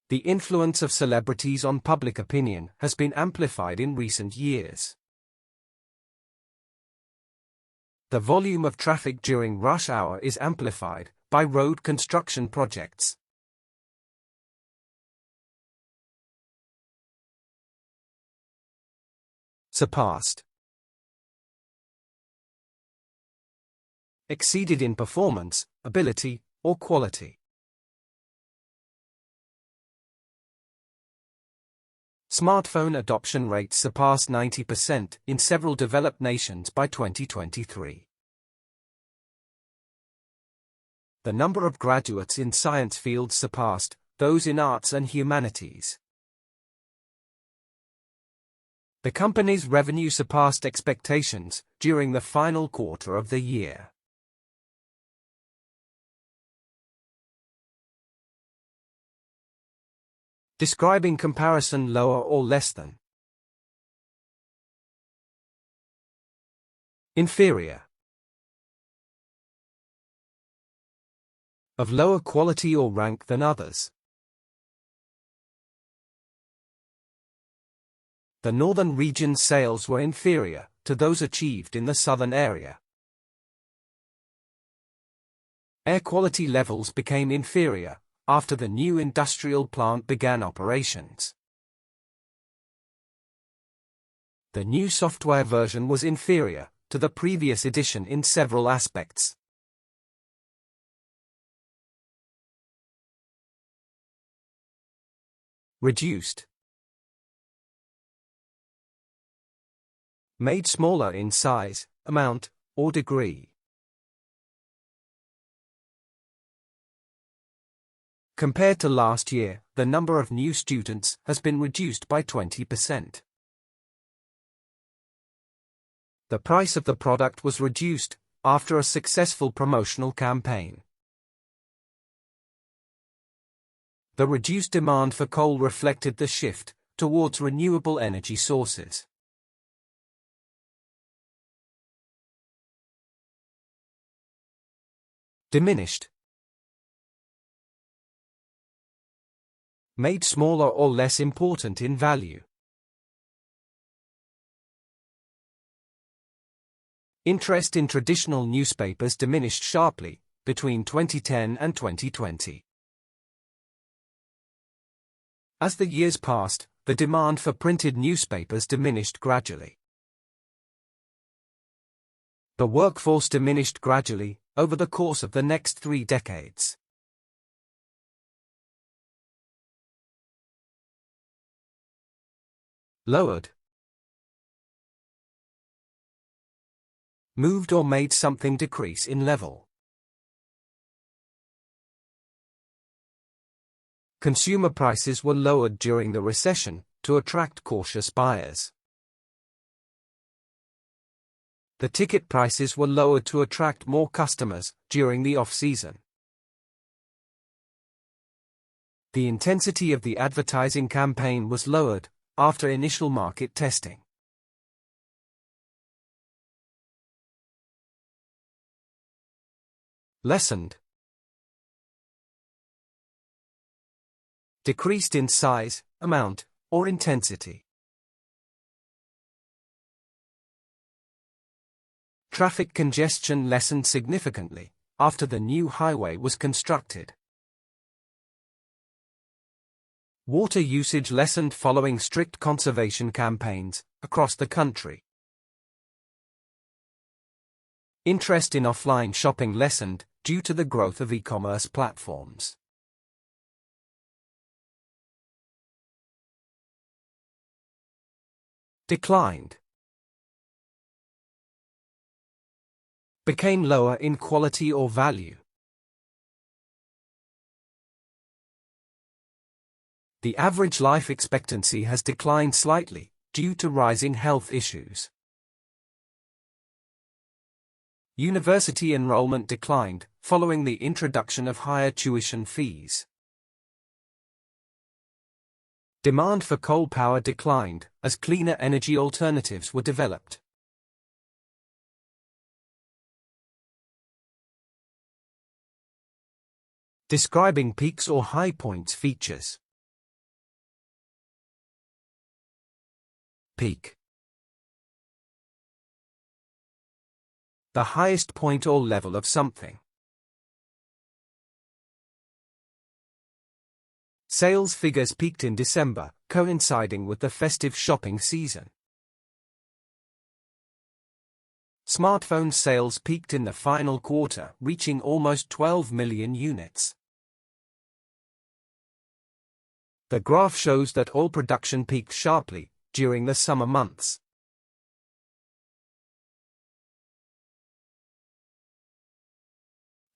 The influence of celebrities on public opinion has been amplified in recent years. The volume of traffic during rush hour is amplified by road construction projects. Surpassed. Exceeded in performance, ability, or quality. Smartphone adoption rates surpassed 90% in several developed nations by 2023. The number of graduates in science fields surpassed those in arts and humanities. The company's revenue surpassed expectations during the final quarter of the year. Describing comparison lower or less than. Inferior. Of lower quality or rank than others. The northern region's sales were inferior to those achieved in the southern area. Air quality levels became inferior after the new industrial plant began operations. The new software version was inferior to the previous edition in several aspects. Reduced. Made smaller in size, amount, or degree. Compared to last year, the number of new students has been reduced by 20%. The price of the product was reduced after a successful promotional campaign. The reduced demand for coal reflected the shift towards renewable energy sources. Diminished. Made smaller or less important in value. Interest in traditional newspapers diminished sharply between 2010 and 2020. As the years passed, the demand for printed newspapers diminished gradually. The workforce diminished gradually over the course of the next 3 decades. Lowered. Moved or made something decrease in level. Consumer prices were lowered during the recession to attract cautious buyers. The ticket prices were lowered to attract more customers during the off-season. The intensity of the advertising campaign was lowered after initial market testing. Lessened. Decreased in size, amount, or intensity. Traffic congestion lessened significantly after the new highway was constructed. Water usage lessened following strict conservation campaigns across the country. Interest in offline shopping lessened due to the growth of e-commerce platforms. Declined. Became lower in quality or value. The average life expectancy has declined slightly due to rising health issues. University enrollment declined following the introduction of higher tuition fees. Demand for coal power declined as cleaner energy alternatives were developed. Describing peaks or high points features. Peak. The highest point or level of something. Sales figures peaked in December, coinciding with the festive shopping season. Smartphone sales peaked in the final quarter, reaching almost 12 million units. The graph shows that oil production peaked sharply during the summer months.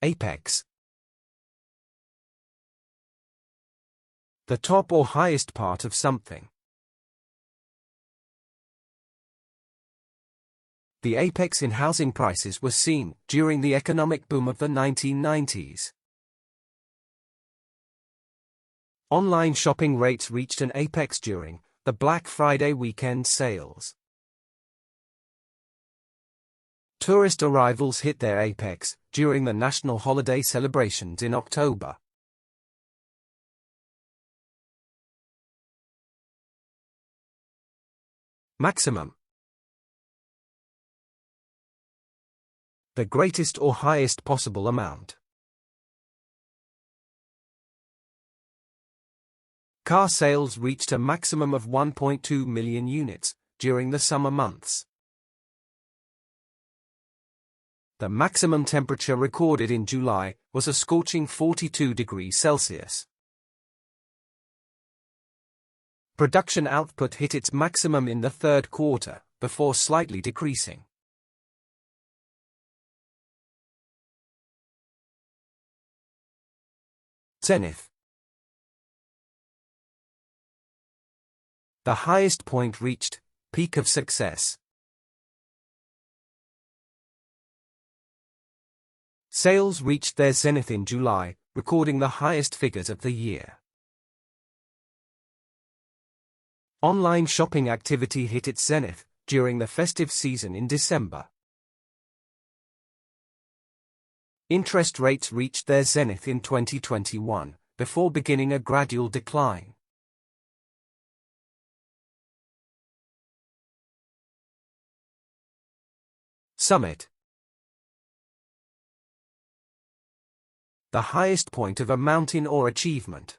Apex. The top or highest part of something. The apex in housing prices was seen during the economic boom of the 1990s. Online shopping rates reached an apex during the Black Friday weekend sales. Tourist arrivals hit their apex during the national holiday celebrations in October. Maximum. The greatest or highest possible amount. Car sales reached a maximum of 1.2 million units during the summer months. The maximum temperature recorded in July was a scorching 42 degrees Celsius. Production output hit its maximum in the third quarter, before slightly decreasing. Zenith. The highest point reached, peak of success. Sales reached their zenith in July, recording the highest figures of the year. Online shopping activity hit its zenith during the festive season in December. Interest rates reached their zenith in 2021, before beginning a gradual decline. Summit. The highest point of a mountain or achievement.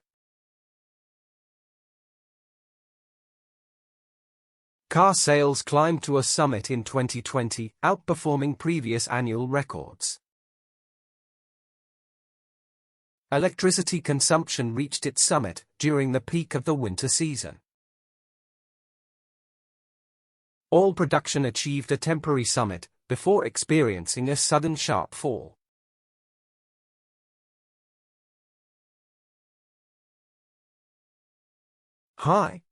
Car sales climbed to a summit in 2020, outperforming previous annual records. Electricity consumption reached its summit during the peak of the winter season. Oil production achieved a temporary summit, before experiencing a sudden sharp fall. High.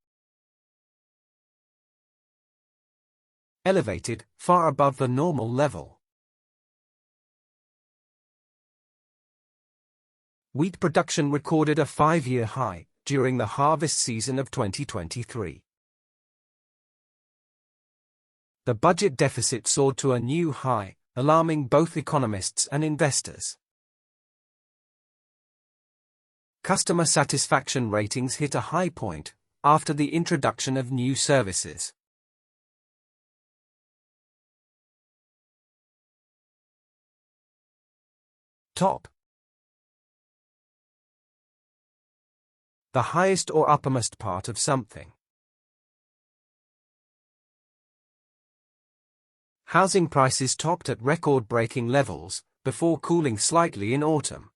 Elevated, far above the normal level. Wheat production recorded a 5-year high during the harvest season of 2023. The budget deficit soared to a new high, alarming both economists and investors. Customer satisfaction ratings hit a high point after the introduction of new services. Top. The highest or uppermost part of something. Housing prices topped at record-breaking levels, before cooling slightly in autumn.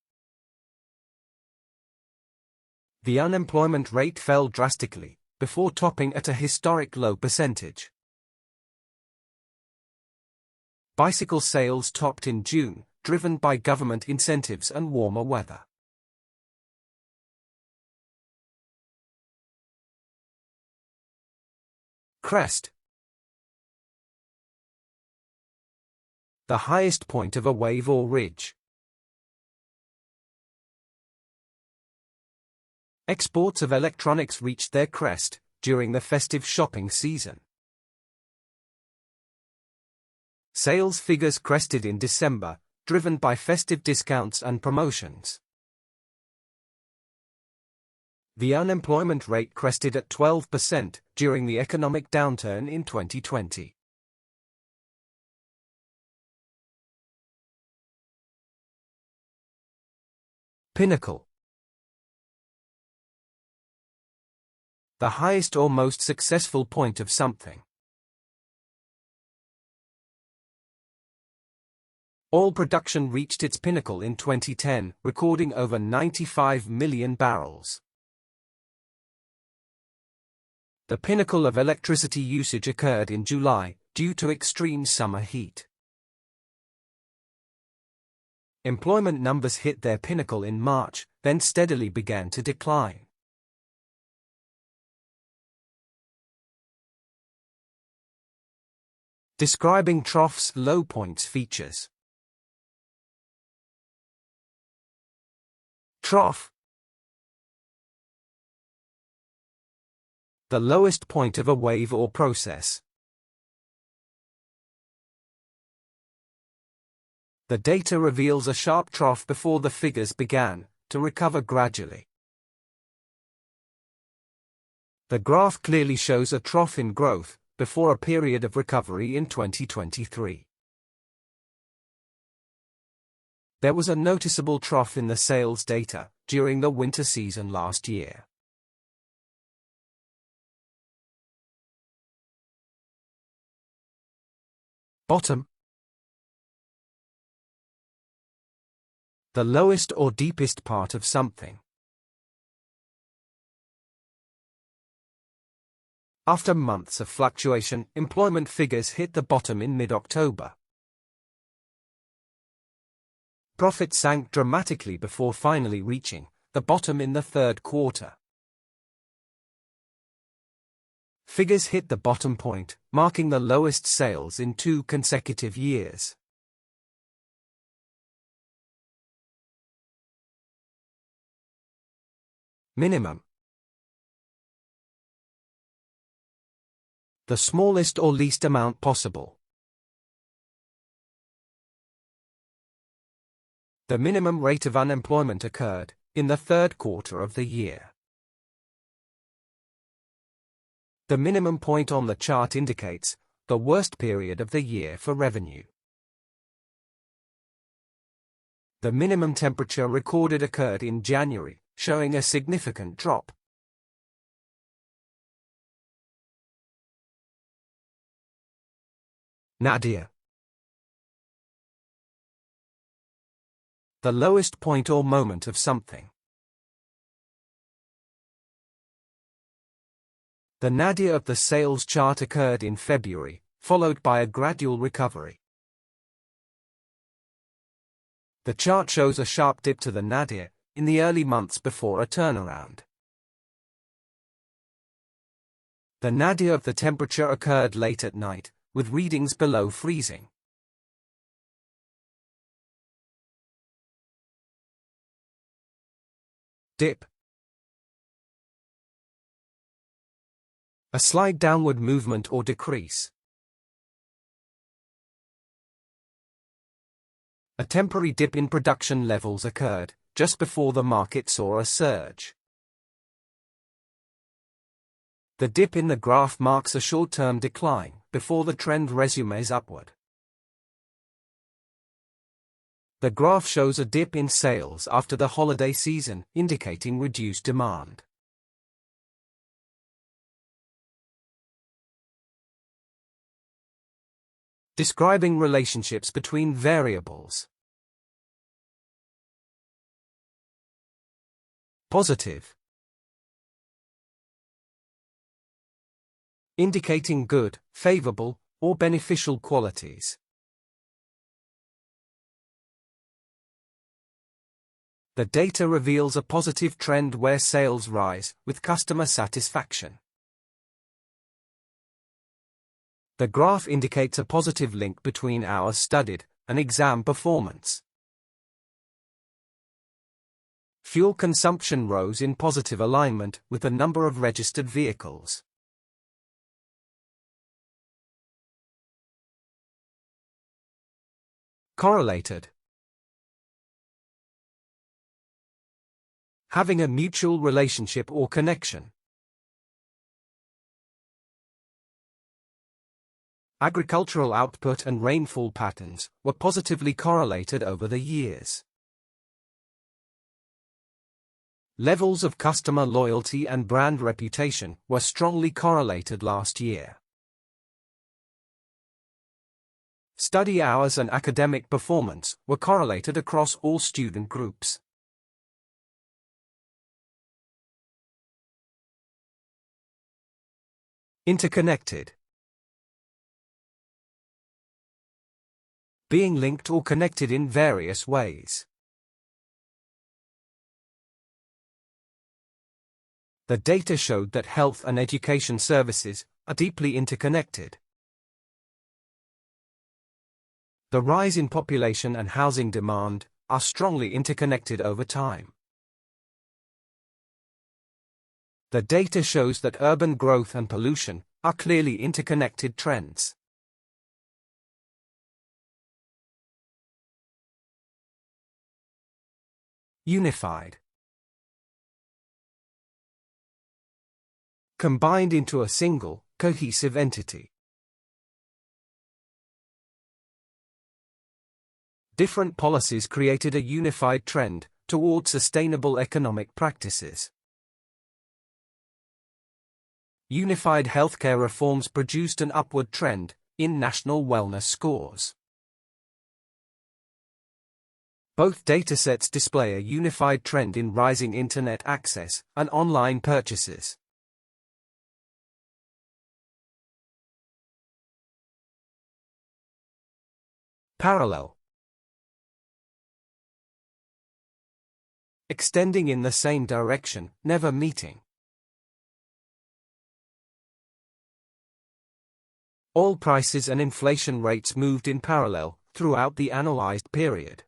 The unemployment rate fell drastically, before topping at a historic low percentage. Bicycle sales topped in June, driven by government incentives and warmer weather. Crest. The highest point of a wave or ridge. Exports of electronics reached their crest during the festive shopping season. Sales figures crested in December, driven by festive discounts and promotions. The unemployment rate crested at 12% during the economic downturn in 2020. Pinnacle. The highest or most successful point of something. Oil production reached its pinnacle in 2010, recording over 95 million barrels. The pinnacle of electricity usage occurred in July, due to extreme summer heat. Employment numbers hit their pinnacle in March, then steadily began to decline. Describing troughs, low points features. Trough. The lowest point of a wave or process. The data reveals a sharp trough before the figures began to recover gradually. The graph clearly shows a trough in growth before a period of recovery in 2023. There was a noticeable trough in the sales data during the winter season last year. Bottom. The lowest or deepest part of something. After months of fluctuation, employment figures hit the bottom in mid-October. Profits sank dramatically before finally reaching the bottom in the third quarter. Figures hit the bottom point, marking the lowest sales in 2 consecutive years. Minimum. The smallest or least amount possible. The minimum rate of unemployment occurred in the third quarter of the year. The minimum point on the chart indicates the worst period of the year for revenue. The minimum temperature recorded occurred in January, showing a significant drop. Nadir. The lowest point or moment of something. The nadir of the sales chart occurred in February, followed by a gradual recovery. The chart shows a sharp dip to the nadir in the early months before a turnaround. The nadir of the temperature occurred late at night, with readings below freezing. Dip. A slight downward movement or decrease. A temporary dip in production levels occurred just before the market saw a surge. The dip in the graph marks a short-term decline before the trend resumes upward. The graph shows a dip in sales after the holiday season, indicating reduced demand. Describing relationships between variables. Positive. Indicating good, favorable, or beneficial qualities. The data reveals a positive trend where sales rise with customer satisfaction. The graph indicates a positive link between hours studied and exam performance. Fuel consumption rose in positive alignment with the number of registered vehicles. Correlated. Having a mutual relationship or connection. Agricultural output and rainfall patterns were positively correlated over the years. Levels of customer loyalty and brand reputation were strongly correlated last year. Study hours and academic performance were correlated across all student groups. Interconnected. Being linked or connected in various ways. The data showed that health and education services are deeply interconnected. The rise in population and housing demand are strongly interconnected over time. The data shows that urban growth and pollution are clearly interconnected trends. Unified. Combined into a single, cohesive entity. Different policies created a unified trend toward sustainable economic practices. Unified healthcare reforms produced an upward trend in national wellness scores. Both datasets display a unified trend in rising internet access and online purchases. Parallel. Extending in the same direction, never meeting. Oil prices and inflation rates moved in parallel throughout the analyzed period.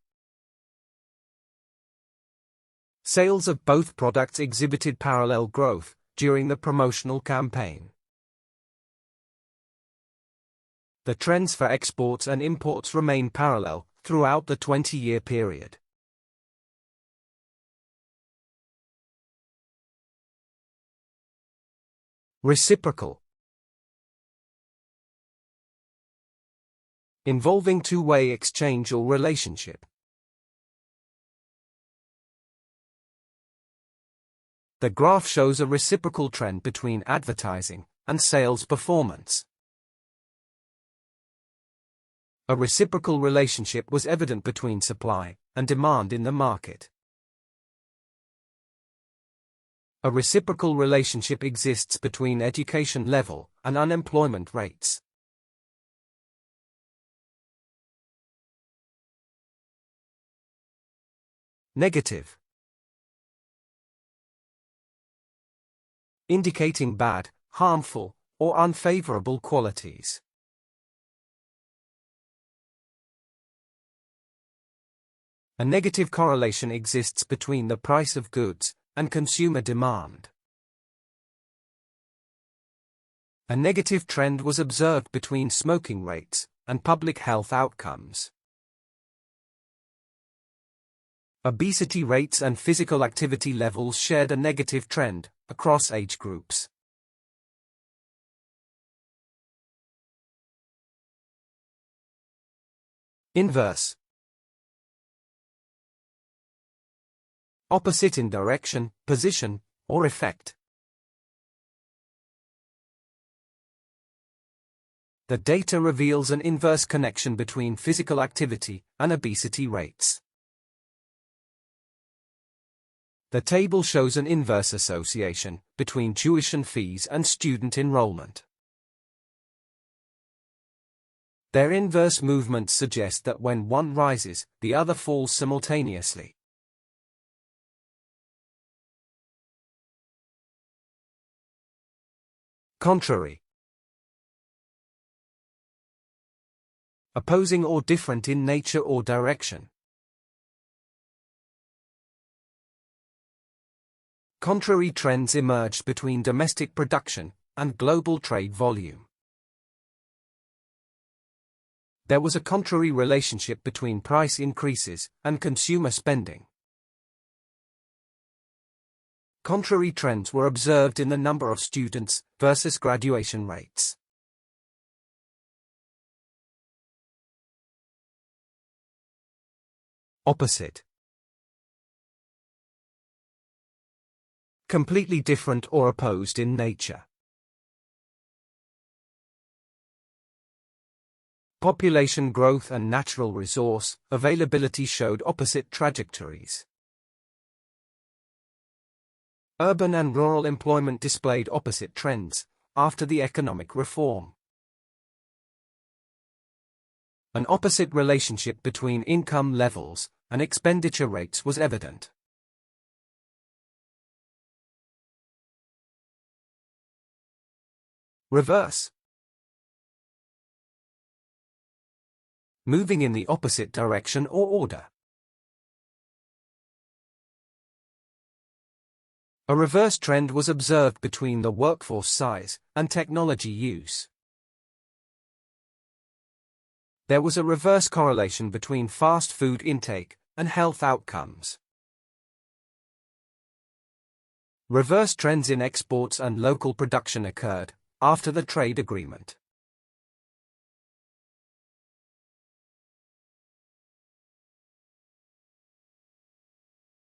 Sales of both products exhibited parallel growth during the promotional campaign. The trends for exports and imports remain parallel throughout the 20-year period. Reciprocal. Involving two-way exchange or relationship. The graph shows a reciprocal trend between advertising and sales performance. A reciprocal relationship was evident between supply and demand in the market. A reciprocal relationship exists between education level and unemployment rates. Negative. Indicating bad, harmful, or unfavorable qualities. A negative correlation exists between the price of goods and consumer demand. A negative trend was observed between smoking rates and public health outcomes. Obesity rates and physical activity levels shared a negative trend across age groups. Inverse. Opposite in direction, position, or effect. The data reveals an inverse connection between physical activity and obesity rates. The table shows an inverse association between tuition fees and student enrollment. Their inverse movements suggest that when one rises, the other falls simultaneously. Contrary. Opposing or different in nature or direction. Contrary trends emerged between domestic production and global trade volume. There was a contrary relationship between price increases and consumer spending. Contrary trends were observed in the number of students versus graduation rates. Opposite. Completely different or opposed in nature. Population growth and natural resource availability showed opposite trajectories. Urban and rural employment displayed opposite trends after the economic reform. An opposite relationship between income levels and expenditure rates was evident. Reverse. Moving in the opposite direction or order. A reverse trend was observed between the workforce size and technology use. There was a reverse correlation between fast food intake and health outcomes. Reverse trends in exports and local production occurred after the trade agreement.